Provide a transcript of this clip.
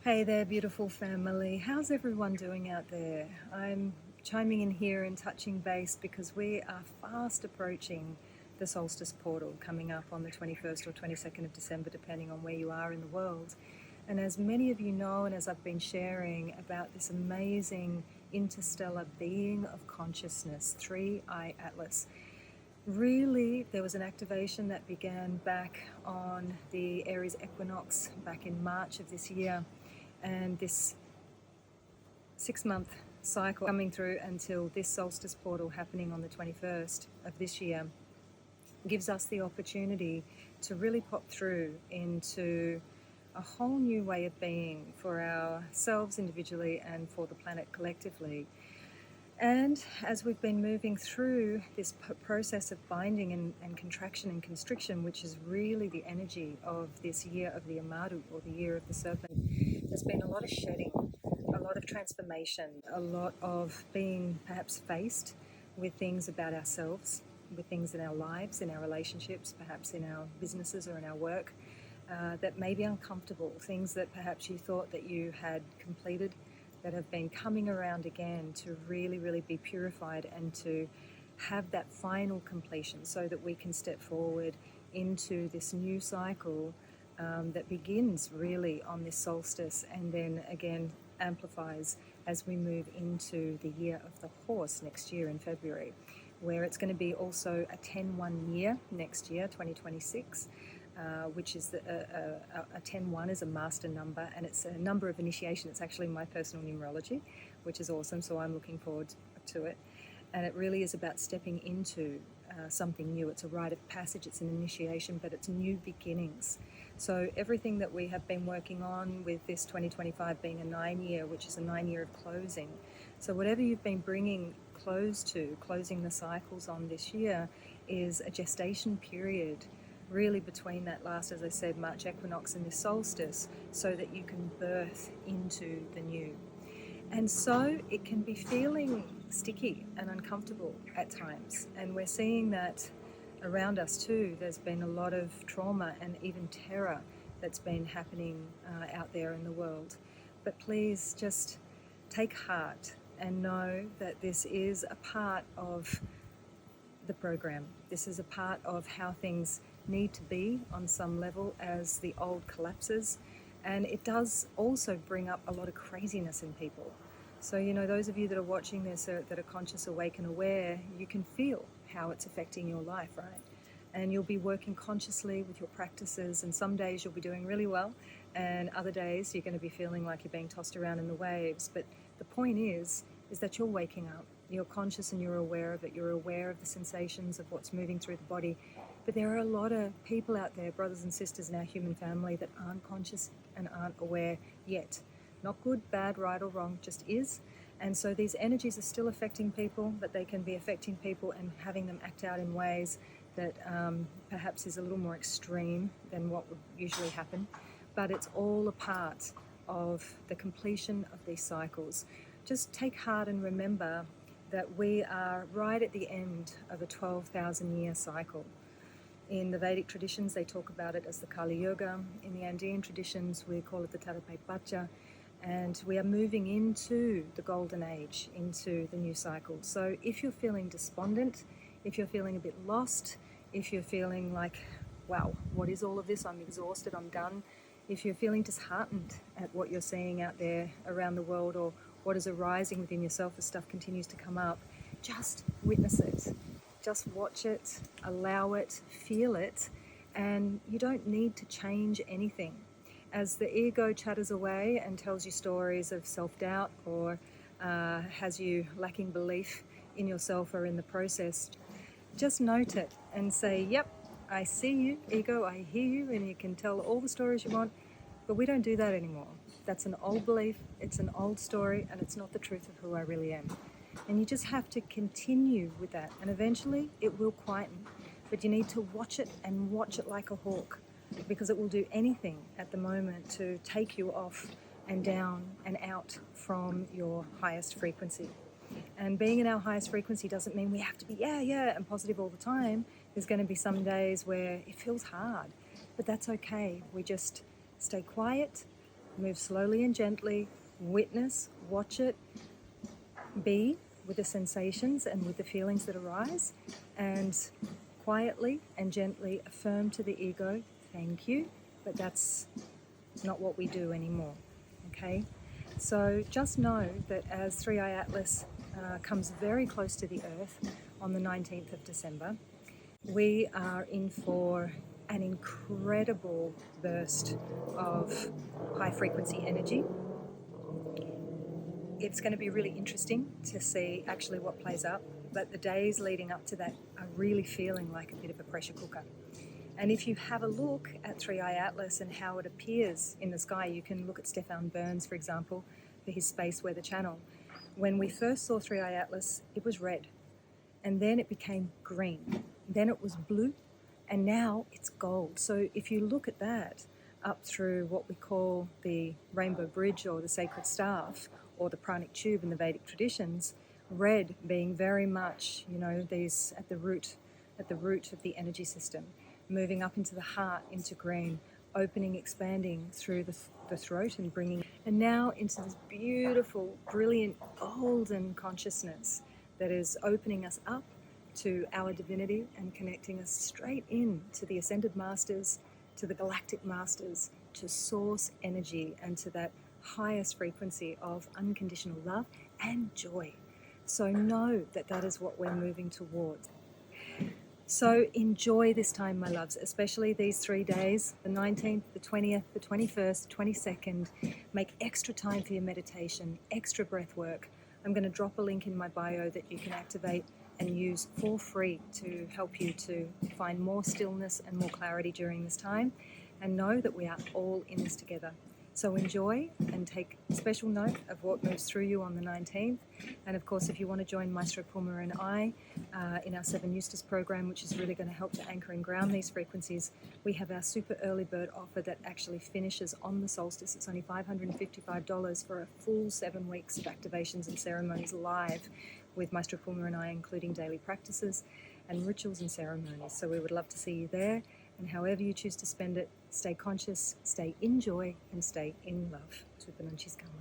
Hey there, beautiful family. How's everyone doing out there? I'm chiming in here and touching base because we are fast approaching the solstice portal coming up on the 21st or 22nd of December, depending on where you are in the world. And as many of you know, and as I've been sharing about this amazing interstellar being of consciousness, 3-eye Atlas, really, there was an activation that began back on the Aries Equinox back in March of this year. And this 6-month cycle coming through until this solstice portal happening on the 21st of this year gives us the opportunity to really pop through into a whole new way of being for ourselves individually and for the planet collectively. And as we've been moving through this process of binding and contraction and constriction, which is really the energy of this year of the Amaru, or the year of the serpent, there's been a lot of shedding, a lot of transformation, a lot of being perhaps faced with things about ourselves, with things in our lives, in our relationships, perhaps in our businesses or in our work, that may be uncomfortable, things that perhaps you thought that you had completed, that have been coming around again to really, really be purified and to have that final completion so that we can step forward into this new cycle that begins really on this solstice and then again amplifies as we move into the year of the horse next year in February, where it's going to be also a 10-1 year next year, 2026. Which is a 10-1 is a master number, and it's a number of initiation. It's actually my personal numerology, which is awesome, so I'm looking forward to it. And it really is about stepping into something new. It's a rite of passage, it's an initiation, but it's new beginnings. So everything that we have been working on with this 2025 being a 9-year, which is a 9-year of closing. So whatever you've been bringing close to, closing the cycles on this year, is a gestation period really between that last, as I said, March equinox and this solstice, so that you can birth into the new. And so it can be feeling sticky and uncomfortable at times. And we're seeing that around us too. There's been a lot of trauma and even terror that's been happening out there in the world. But please just take heart and know that this is a part of the program. This is a part of how things need to be on some level as the old collapses, and it does also bring up a lot of craziness in people. So those of you that are watching this that are conscious, awake and aware, you can feel how it's affecting your life, right? And you'll be working consciously with your practices, and some days you'll be doing really well and other days you're going to be feeling like you're being tossed around in the waves. But the point is that you're waking up, you're conscious and you're aware of it, you're aware of the sensations of what's moving through the body. But there are a lot of people out there, brothers and sisters in our human family, that aren't conscious and aren't aware yet. Not good, bad, right or wrong, just is. And so these energies are still affecting people, but they can be affecting people and having them act out in ways that perhaps is a little more extreme than what would usually happen. But it's all a part of the completion of these cycles. Just take heart and remember that we are right at the end of a 12,000-year cycle. In the Vedic traditions, they talk about it as the Kali Yuga. In the Andean traditions, we call it the Tarapai. And we are moving into the golden age, into the new cycle. So if you're feeling despondent, if you're feeling a bit lost, if you're feeling like, wow, what is all of this? I'm exhausted, I'm done. If you're feeling disheartened at what you're seeing out there around the world, or what is arising within yourself as stuff continues to come up, just witness it. Just watch it, allow it, feel it, and you don't need to change anything. As the ego chatters away and tells you stories of self-doubt or has you lacking belief in yourself or in the process, just note it and say, yep, I see you, ego, I hear you, and you can tell all the stories you want, but we don't do that anymore. That's an old belief, it's an old story, and it's not the truth of who I really am. And you just have to continue with that, and eventually it will quieten. But you need to watch it and watch it like a hawk, because it will do anything at the moment to take you off and down and out from your highest frequency. And being in our highest frequency doesn't mean we have to be yeah and positive all the time. There's going to be some days where it feels hard, but that's okay. We just stay quiet, Move slowly and gently, witness, watch it, be with the sensations and with the feelings that arise, and quietly and gently affirm to the ego, thank you, but that's not what we do anymore, okay? So just know that as 3i Atlas comes very close to the Earth on the 19th of December, we are in for an incredible burst of high frequency energy. It's going to be really interesting to see actually what plays up, but the days leading up to that are really feeling like a bit of a pressure cooker. And if you have a look at 3i Atlas and how it appears in the sky, you can look at Stefan Burns, for example, for his Space Weather channel. When we first saw 3i Atlas, it was red, and then it became green, then it was blue, and now it's gold. So if you look at that up through what we call the Rainbow Bridge or the Sacred Staff or the Pranic Tube in the Vedic traditions, red being very much, these at the root of the energy system, moving up into the heart, into green, opening, expanding through the throat and bringing, and now into this beautiful, brilliant, golden consciousness that is opening us up to our divinity and connecting us straight in to the Ascended Masters, to the Galactic Masters, to source energy and to that highest frequency of unconditional love and joy. So know that that is what we're moving towards. So enjoy this time, my loves, especially these 3 days, the 19th, the 20th, the 21st, 22nd. Make extra time for your meditation, extra breath work. I'm going to drop a link in my bio that you can activate and use for free to help you to find more stillness and more clarity during this time. And know that we are all in this together. So enjoy and take special note of what moves through you on the 19th. And of course, if you want to join Maestro Puma and I in our 7 Eustace program, which is really going to help to anchor and ground these frequencies, we have our super early bird offer that actually finishes on the solstice. It's only $555 for a full 7 weeks of activations and ceremonies live with Maestro Puma and I, including daily practices and rituals and ceremonies. So we would love to see you there. And however you choose to spend it, stay conscious, stay in joy, and stay in love. Tupananchis Kama.